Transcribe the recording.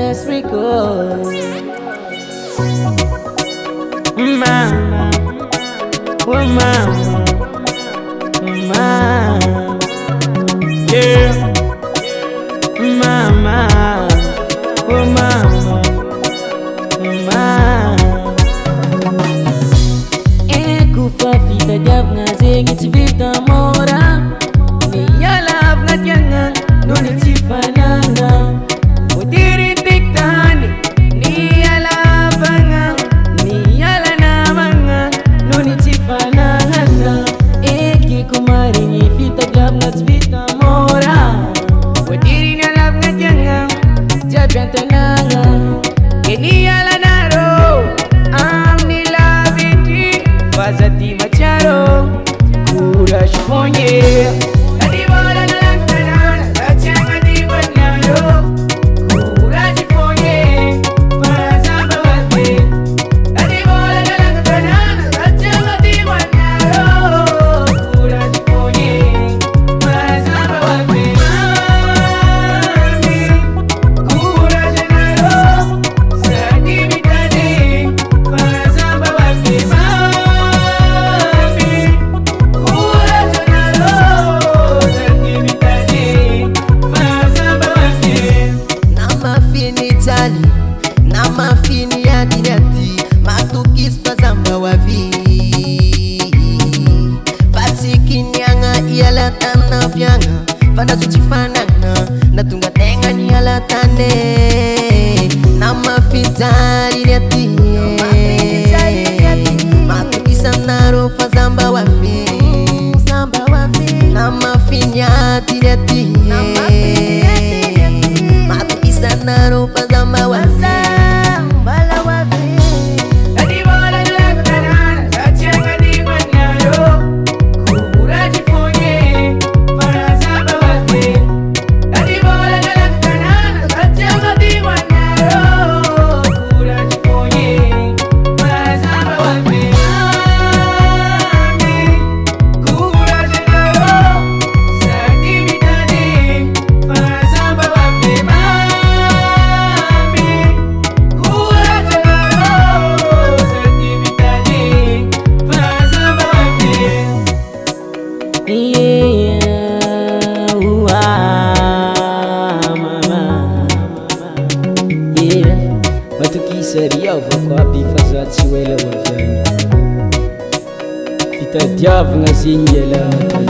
Finesse Records. Mama, oh mama, mama, yeah, mama, oh mama, mama. Kufa fita diavna zengi tivita mora ni yala avna tianga nuni tifananga fudiri tiktani ni yala avanga ni yala namanga nuni tifananga eki kumari ni fita diavna tivita mora fudiri ni yala avna tianga jabiantananga ni yala naro amni laviti fazati macharo courage fonye adi bola na lantana tachanga di banaro courage fonye fazamba wate adi bola na lantana tachanga di banaro courage fonye fazamba wate mami courage naro sadi mitade fazamba wate Nama fini ya dinati matukis fazamba wavi fatiki nyanga iala tana vyanga fana tuchifanana natunga tenga ni ala tane nama fitari dinati matukis naro fazamba wavi nama fini ya dinati matukis naro fazamba wavi Seria vako aby fa tsy wela wavyany fitadiavagna zegny ialana